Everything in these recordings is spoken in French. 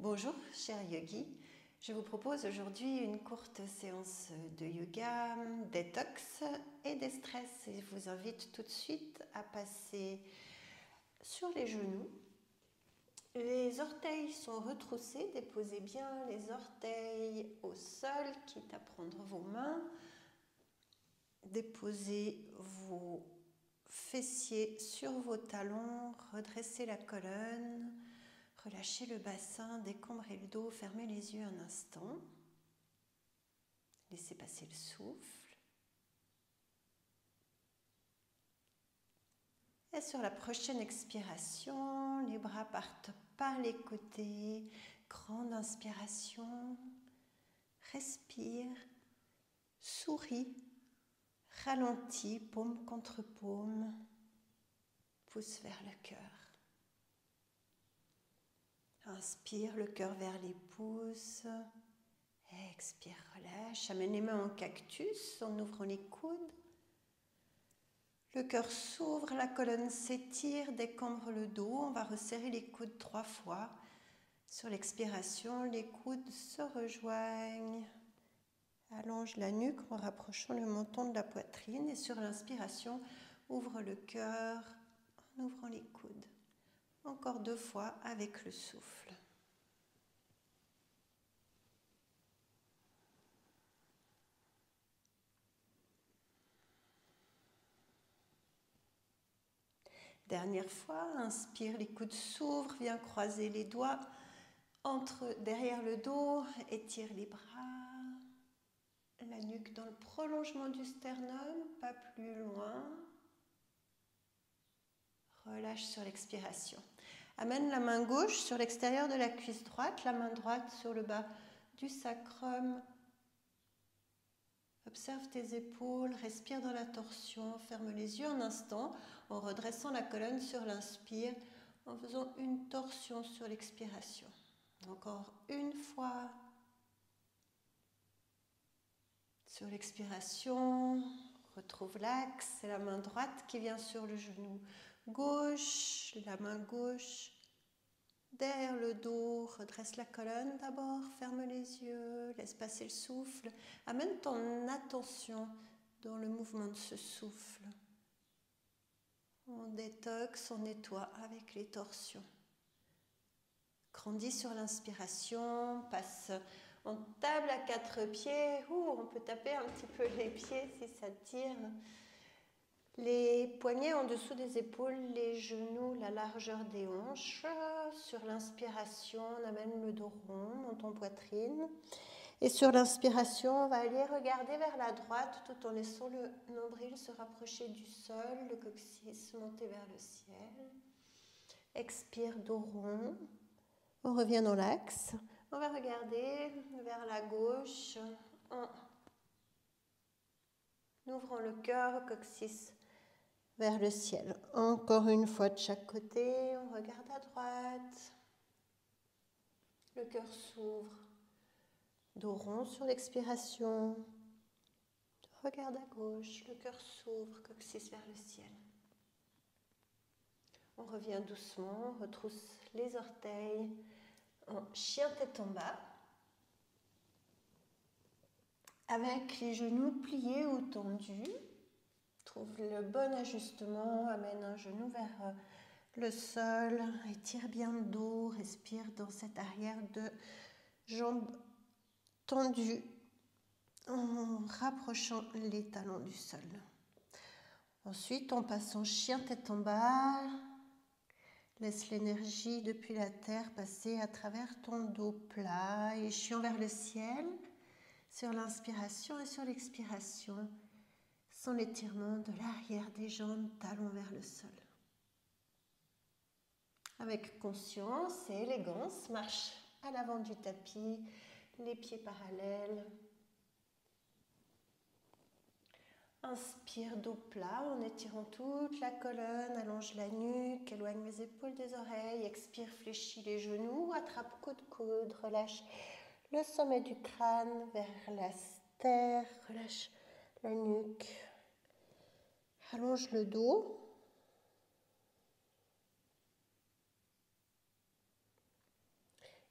Bonjour, chers yogis. Je vous propose aujourd'hui une courte séance de yoga, détox et déstress. Et je vous invite tout de suite à passer sur les genoux. Les orteils sont retroussés, déposez bien les orteils au sol, quitte à prendre vos mains. Déposez vos fessiers sur vos talons, redressez la colonne. Relâchez le bassin, décombrez le dos, fermez les yeux un instant. Laissez passer le souffle. Et sur la prochaine expiration, les bras partent par les côtés. Grande inspiration. Respire. Souris. Ralentis, paume contre paume. Pousse vers le cœur. Inspire, le cœur vers les pouces. Expire, relâche. Amène les mains en cactus en ouvrant les coudes. Le cœur s'ouvre, la colonne s'étire, décambre le dos. On va resserrer les coudes 3 fois. Sur l'expiration, les coudes se rejoignent. Allonge la nuque en rapprochant le menton de la poitrine. Et sur l'inspiration, ouvre le cœur en ouvrant les coudes. Encore 2 fois avec le souffle. Dernière fois, inspire, les coudes s'ouvrent, viens croiser les doigts entre derrière le dos, étire les bras, la nuque dans le prolongement du sternum, pas plus loin. Relâche sur l'expiration. Amène la main gauche sur l'extérieur de la cuisse droite, la main droite sur le bas du sacrum. Observe tes épaules, respire dans la torsion, ferme les yeux un instant en redressant la colonne sur l'inspire, en faisant une torsion sur l'expiration. Encore une fois. Sur l'expiration, retrouve l'axe, c'est la main droite qui vient sur le genou gauche, la main gauche derrière le dos, redresse la colonne d'abord, ferme les yeux, laisse passer le souffle, amène ton attention dans le mouvement de ce souffle. On détoxe, on nettoie avec les torsions. Grandis sur l'inspiration, passe en table à 4 pieds. On peut taper un petit peu les pieds si ça tire. Les poignets en dessous des épaules, les genoux, la largeur des hanches. Sur l'inspiration, on amène le dos rond, menton poitrine. Et sur l'inspiration, on va aller regarder vers la droite tout en laissant le nombril se rapprocher du sol, le coccyx monter vers le ciel. Expire, dos rond. On revient dans l'axe. On va regarder vers la gauche en ouvrant le cœur, coccyx vers le ciel. Encore une fois de chaque côté, on regarde à droite. Le cœur s'ouvre. Dos rond sur l'expiration. Regarde à gauche, le cœur s'ouvre, coccyx vers le ciel. On revient doucement, on retrousse les orteils en chien tête en bas. Avec les genoux pliés ou tendus. Trouve le bon ajustement, amène un genou vers le sol, étire bien le dos, respire dans cette arrière de jambes tendues en rapprochant les talons du sol. Ensuite, on passe en chien tête en bas. Laisse l'énergie depuis la terre passer à travers ton dos plat, échiant vers le ciel sur l'inspiration et sur l'expiration, sans l'étirement de l'arrière des jambes, talons vers le sol. Avec conscience et élégance, marche à l'avant du tapis, les pieds parallèles. Inspire, dos plat en étirant toute la colonne, allonge la nuque, éloigne les épaules des oreilles. Expire, fléchis les genoux, attrape coude-coude, relâche le sommet du crâne vers la stère, relâche la nuque, allonge le dos.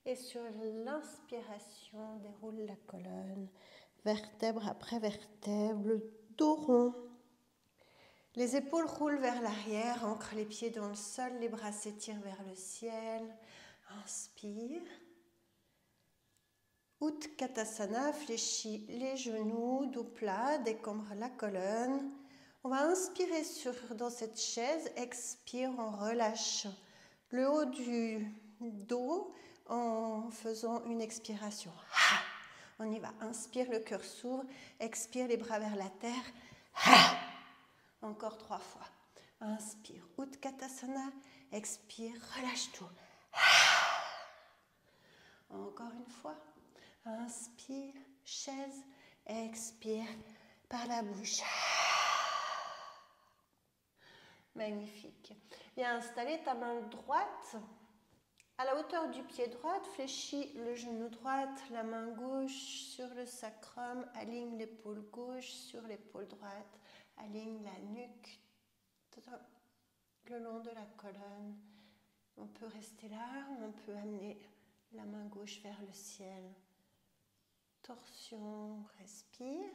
Et sur l'inspiration, déroule la colonne, vertèbre après vertèbre, le dos rond. Les épaules roulent vers l'arrière, ancre les pieds dans le sol, les bras s'étirent vers le ciel. Inspire. Utkatasana, fléchis les genoux, dos plat, décambre la colonne. On va inspirer dans cette chaise, expire, on relâche le haut du dos en faisant une expiration. On y va, inspire, le cœur s'ouvre, expire, les bras vers la terre. Encore 3 fois. Inspire, Utkatasana, expire, relâche tout. Encore une fois. Inspire, chaise, expire par la bouche. Magnifique. Viens installer ta main droite à la hauteur du pied droit, fléchis le genou droit, la main gauche sur le sacrum, aligne l'épaule gauche sur l'épaule droite, aligne la nuque le long de la colonne. On peut rester là, on peut amener la main gauche vers le ciel. Torsion, respire.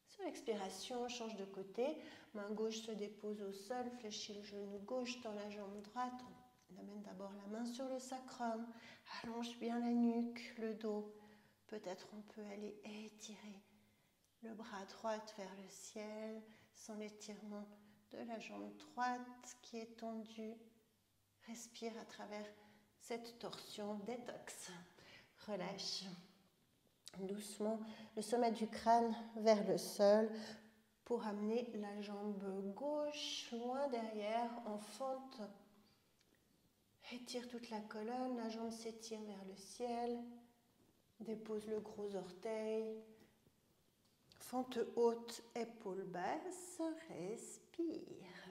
Sur l'expiration, change de côté. Main gauche se dépose au sol, fléchis le genou gauche dans la jambe droite. On amène d'abord la main sur le sacrum. Allonge bien la nuque, le dos. Peut-être on peut aller étirer le bras droit vers le ciel, sans l'étirement de la jambe droite qui est tendue. Respire à travers cette torsion, détox. Relâche. Doucement, le sommet du crâne vers le sol pour amener la jambe gauche loin derrière en fente. Étire toute la colonne, la jambe s'étire vers le ciel. Dépose le gros orteil. Fente haute, épaule basse. Respire.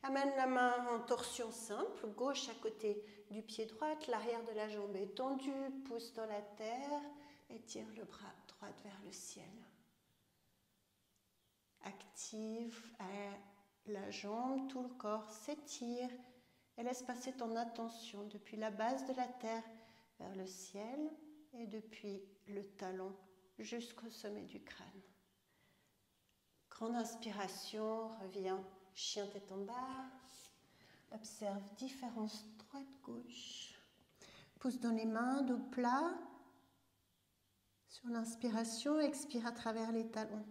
Amène la main en torsion simple, gauche à côté du pied droit. L'arrière de la jambe est tendue, pouce dans la terre. Étire le bras droit vers le ciel. Active la jambe, tout le corps s'étire et laisse passer ton attention depuis la base de la terre vers le ciel et depuis le talon jusqu'au sommet du crâne. Grande inspiration, reviens, chien tête en bas. Observe différence droite-gauche. Pouce dans les mains, dos plat. Sur l'inspiration, expire à travers les talons.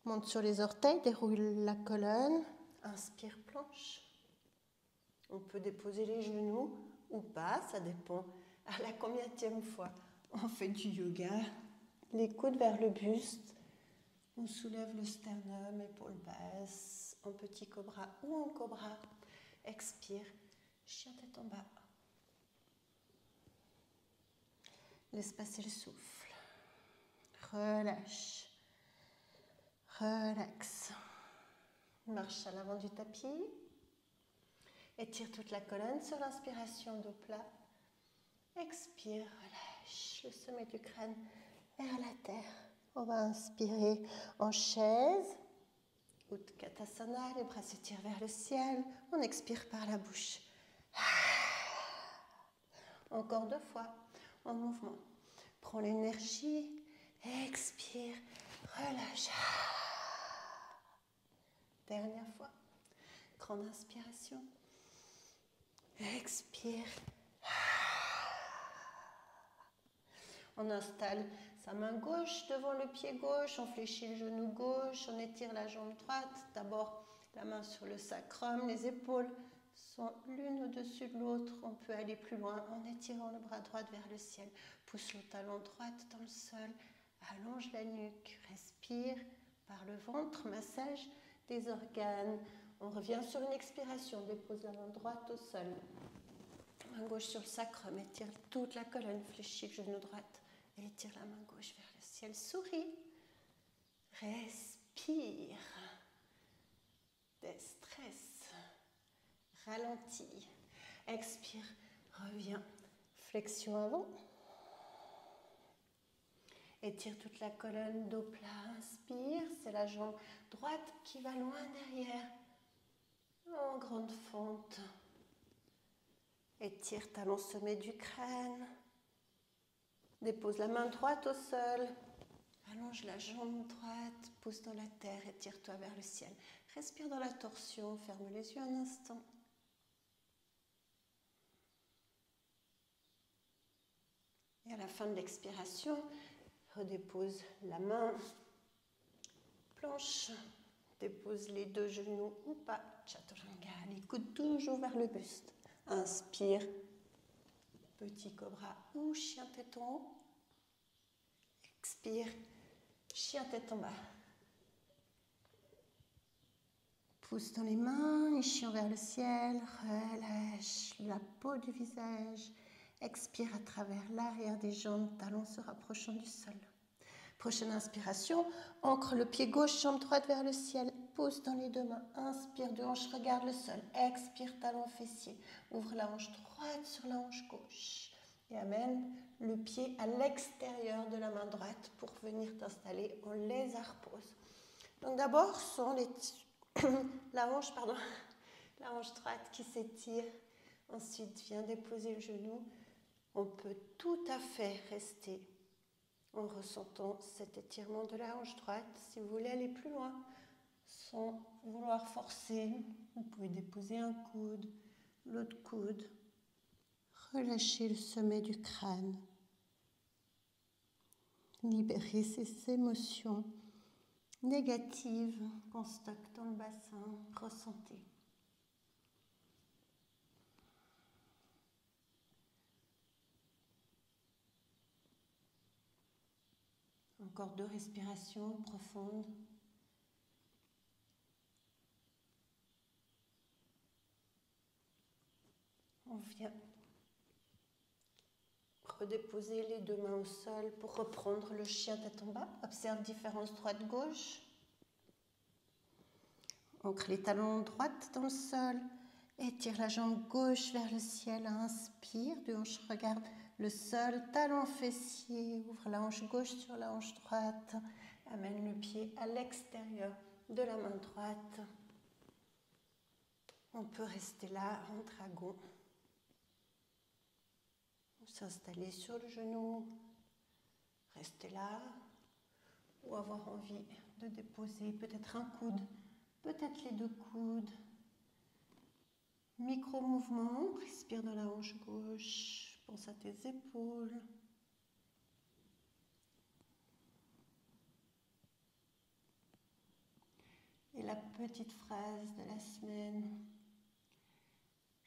Monte sur les orteils, déroule la colonne. Inspire, planche. On peut déposer les genoux ou pas, ça dépend à la combienième fois on fait du yoga. Les coudes vers le buste. On soulève le sternum, épaule basse, en petit cobra ou en cobra. Expire, chien tête en bas. Laisse passer le souffle. Relâche. Relax. Marche à l'avant du tapis. Étire toute la colonne sur l'inspiration, dos plat. Expire, relâche le sommet du crâne vers la terre. On va inspirer en chaise. Utkatasana, les bras s'étirent vers le ciel. On expire par la bouche. Encore 2 fois en mouvement. Prends l'énergie. Expire, relâche. Dernière fois. Grande inspiration. Expire. On installe sa main gauche devant le pied gauche, on fléchit le genou gauche, on étire la jambe droite. D'abord, la main sur le sacrum, les épaules sont l'une au-dessus de l'autre. On peut aller plus loin en étirant le bras droit vers le ciel. Pousse le talon droit dans le sol, allonge la nuque, respire par le ventre, massage des organes. On revient sur une expiration, dépose la main droite au sol. Main gauche sur le sacrum, étire toute la colonne, fléchis le genou droit et étire la main gauche vers le ciel. Souris, respire, déstresse, ralentis, expire, reviens, flexion avant. Étire toute la colonne, dos plat, inspire, c'est la jambe droite qui va loin derrière, en grande fente. Étire talon sommet du crâne. Dépose la main droite au sol. Allonge la jambe droite, pousse dans la terre et tire-toi vers le ciel. Respire dans la torsion, ferme les yeux un instant. Et à la fin de l'expiration, redépose la main, planche, dépose les deux genoux ou pas, Chaturanga, les coudes toujours vers le buste. Inspire, petit cobra ou chien tête en haut. Expire, chien tête en bas. Pousse dans les mains, chien vers le ciel, relâche la peau du visage. Expire à travers l'arrière des jambes, talons se rapprochant du sol. Prochaine inspiration, ancre le pied gauche, jambe droite vers le ciel, pousse dans les deux mains. Inspire, deux hanches, regarde le sol. Expire, talon fessier. Ouvre la hanche droite sur la hanche gauche. Et amène le pied à l'extérieur de la main droite pour venir t'installer en lézard pose. Donc d'abord, la hanche droite qui s'étire. Ensuite, viens déposer le genou. On peut tout à fait rester en ressentant cet étirement de la hanche droite. Si vous voulez aller plus loin, sans vouloir forcer, vous pouvez déposer un coude, l'autre coude. Relâchez le sommet du crâne. Libérez ces émotions négatives qu'on stocke dans le bassin. Ressentez. Encore 2 respirations profondes. On vient redéposer les deux mains au sol pour reprendre le chien tête en bas. Observe différence droite-gauche. Ancre les talons droites dans le sol. Étire la jambe gauche vers le ciel. Inspire, deux hanches regardent le sol. Talon fessier. Ouvre la hanche gauche sur la hanche droite. Amène le pied à l'extérieur de la main droite. On peut rester là en dragon. S'installer sur le genou, rester là, ou avoir envie de déposer peut-être un coude, peut-être les deux coudes. Micro-mouvement, respire dans la hanche gauche, pense à tes épaules. Et la petite phrase de la semaine,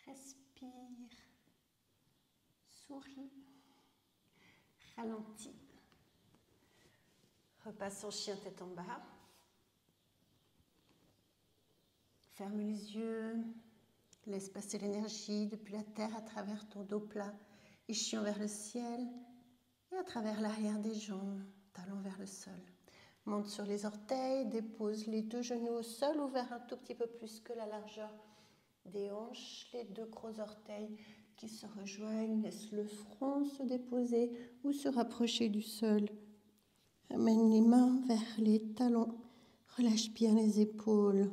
respire. Souris, ralentis. Repasse en chien tête en bas. Ferme les yeux. Laisse passer l'énergie depuis la terre à travers ton dos plat. Chien vers le ciel et à travers l'arrière des jambes, talons vers le sol. Monte sur les orteils, dépose les deux genoux au sol, ouvert un tout petit peu plus que la largeur des hanches, les deux gros orteils qui se rejoignent, laisse le front se déposer ou se rapprocher du sol. Amène les mains vers les talons, relâche bien les épaules.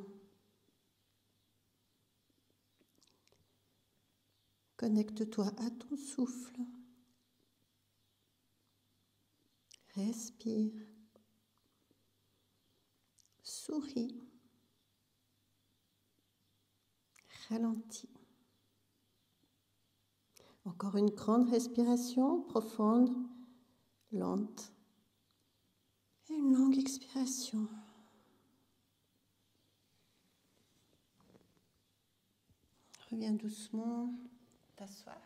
Connecte-toi à ton souffle. Respire. Souris. Ralentis. Encore une grande respiration profonde, lente. Et une longue expiration. Reviens doucement t'asseoir.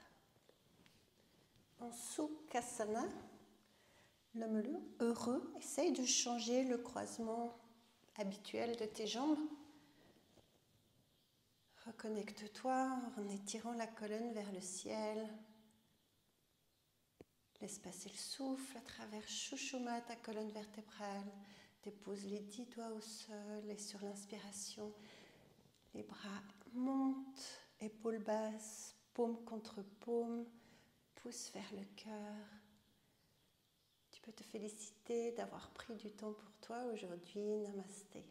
En Sukhasana, l'homme heureux, essaye de changer le croisement habituel de tes jambes. Reconnecte-toi en étirant la colonne vers le ciel. Laisse passer le souffle à travers Shushuma, ta colonne vertébrale. Dépose les 10 doigts au sol et sur l'inspiration, les bras montent, épaules basses, paume contre paume, pouce vers le cœur. Tu peux te féliciter d'avoir pris du temps pour toi aujourd'hui. Namasté.